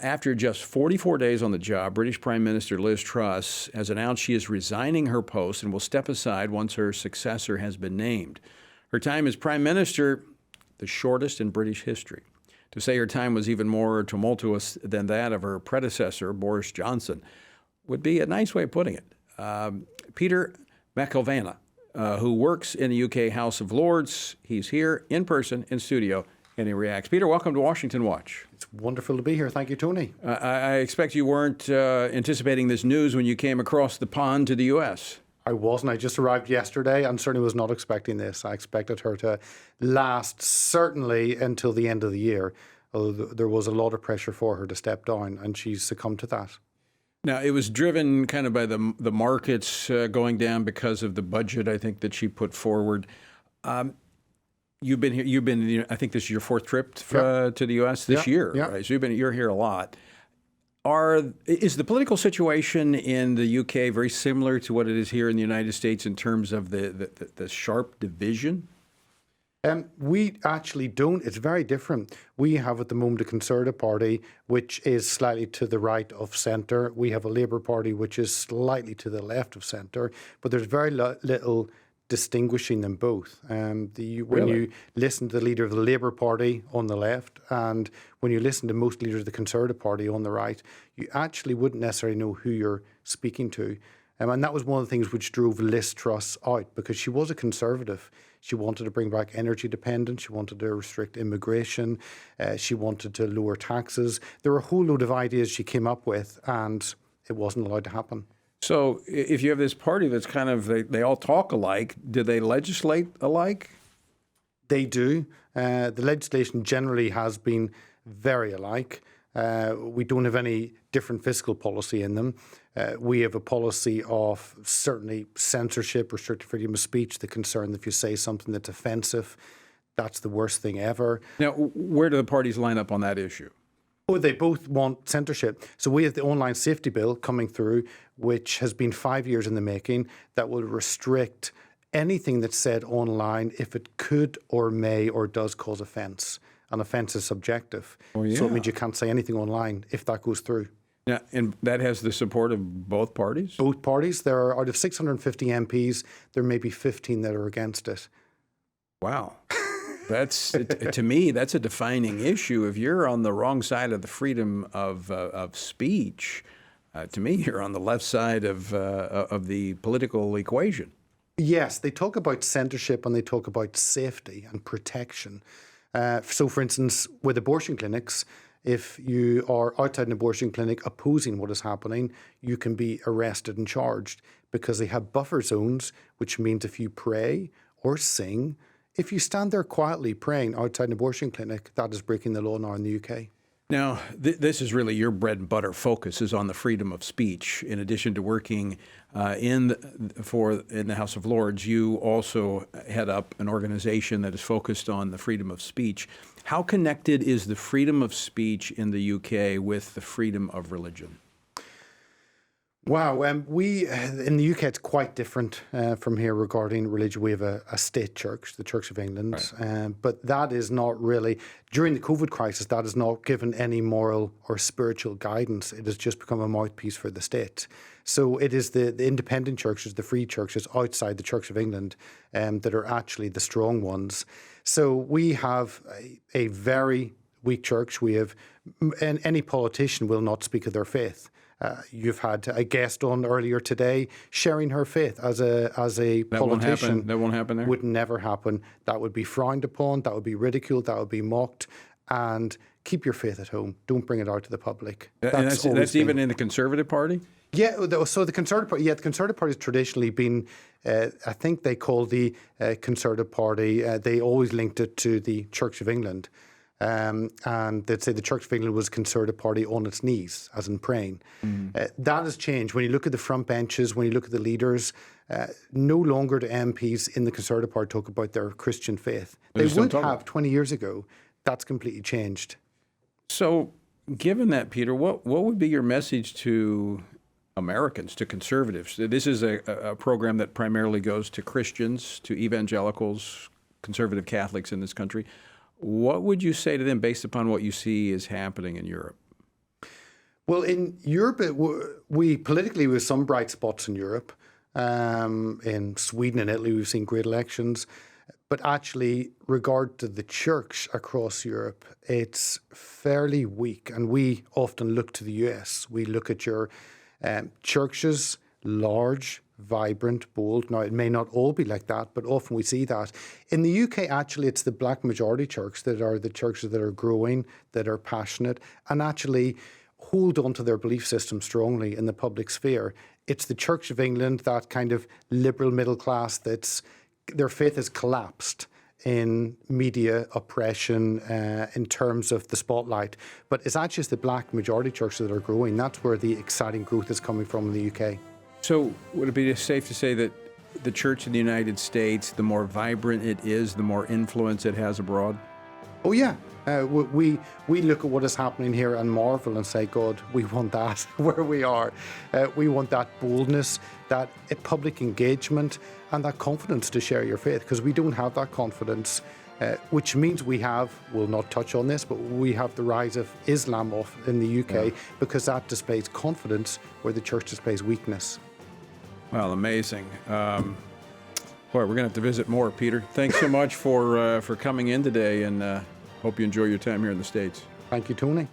After just 44 days on the job, British Prime Minister Liz Truss has announced she is resigning her post and will step aside once her successor has been named. Her time as Prime Minister, the shortest in British history. To say her time was even more tumultuous than that of her predecessor, Boris Johnson, would be a nice way of putting it. Peter Mcilvenna, who works in the U.K. House of Lords, he's here in person, in studio, and he reacts. Peter, welcome to Washington Watch. It's wonderful to be here. Thank you, Tony. I expect you weren't anticipating this news when you came across the pond to the U.S. I wasn't. I just arrived yesterday and certainly was not expecting this. I expected her to last certainly until the end of the year, although there was a lot of pressure for her to step down, and she's succumbed to that. Now, it was driven kind of by the markets going down because of the budget, I think, that she put forward. You've been here. I think this is your fourth trip to the U.S. this year, right? So you're here a lot. Is the political situation in the U.K. very similar to what it is here in the United States in terms of the sharp division? We actually don't. It's very different. We have at the moment a Conservative Party which is slightly to the right of centre. We have a Labour Party which is slightly to the left of centre, but there's very little distinguishing them both. When you listen to the leader of the Labour Party on the left and when you listen to most leaders of the Conservative Party on the right, you actually wouldn't necessarily know who you're speaking to. And that was one of the things which drove Liz Truss out, because she was a Conservative. She wanted to bring back energy dependence. She wanted to restrict immigration. She wanted to lower taxes. There were a whole load of ideas she came up with, and it wasn't allowed to happen. So if you have this party that's kind of, they all talk alike, do they legislate alike? They do. The legislation generally has been very alike. We don't have any different fiscal policy in them. We have a policy of certainly censorship, restricted freedom of speech, the concern that if you say something that's offensive, that's the worst thing ever. Now, where do the parties line up on that issue? Oh, they both want censorship. So we have the online safety bill coming through, which has been 5 years in the making, that will restrict anything that's said online if it could or may or does cause offence. An offence is subjective. Oh, yeah. So it means you can't say anything online if that goes through. Yeah, and that has the support of both parties? Both parties. There are, out of 650 MPs, there may be 15 that are against it. Wow. That's to me, that's a defining issue. If you're on the wrong side of the freedom of speech, to me, you're on the left side of the political equation. Yes, they talk about censorship and they talk about safety and protection. So, for instance, with abortion clinics, if you are outside an abortion clinic opposing what is happening, you can be arrested and charged, because they have buffer zones, which means if you pray or sing, if you stand there quietly praying outside an abortion clinic, that is breaking the law now in the UK. Now, this is really your bread and butter focus, is on the freedom of speech. In addition to working in the House of Lords, you also head up an organization that is focused on the freedom of speech. How connected is the freedom of speech in the UK with the freedom of religion? Wow, we in the UK it's quite different from here regarding religion. We have a state church, the Church of England, right. But that is not really, during the COVID crisis, that has not given any moral or spiritual guidance. It has just become a mouthpiece for the state. So it is the independent churches, the free churches outside the Church of England that are actually the strong ones. So we have a very weak church. We have, and any politician will not speak of their faith. You've had a guest on earlier today sharing her faith as a politician. That won't happen there? Would never happen. That would be frowned upon. That would be ridiculed. That would be mocked. And keep your faith at home. Don't bring it out to the public. That's even in the Conservative Party? Yeah, so the Conservative Party, the Conservative Party has traditionally been, I think they call the Conservative Party, they always linked it to the Church of England. And they'd say the Church of England was a Conservative Party on its knees, as in praying. That has changed. When you look at the front benches, when you look at the leaders, no longer do MPs in the Conservative Party talk about their Christian faith. They would have 20 years ago. That's completely changed. So, given that, Peter, what would be your message to Americans, to conservatives? This is a program that primarily goes to Christians, to evangelicals, conservative Catholics in this country. What would you say to them based upon what you see is happening in Europe? Well, in Europe, we politically with some bright spots in Europe. In Sweden and Italy, we've seen great elections. But actually, regard to the church across Europe, it's fairly weak. And we often look to the US. We look at your churches, large, vibrant, bold. Now, it may not all be like that, but often we see that. In the UK, actually, it's the black majority church that are the churches that are growing, that are passionate, and actually hold on to their belief system strongly in the public sphere. It's the Church of England, that kind of liberal middle class, that's their faith has collapsed in media oppression in terms of the spotlight. But it's actually the black majority churches that are growing. That's where the exciting growth is coming from in the UK. So would it be safe to say that the church in the United States, the more vibrant it is, the more influence it has abroad? Oh, yeah. We look at what is happening here and marvel and say, God, we want that where we are. We want that boldness, that public engagement, and that confidence to share your faith, because we don't have that confidence, which means we'll not touch on this, but we have the rise of Islam in the UK because that displays confidence where the church displays weakness. Well, amazing. Boy, we're going to have to visit more, Peter. Thanks so much for coming in today, and hope you enjoy your time here in the States. Thank you, Tony.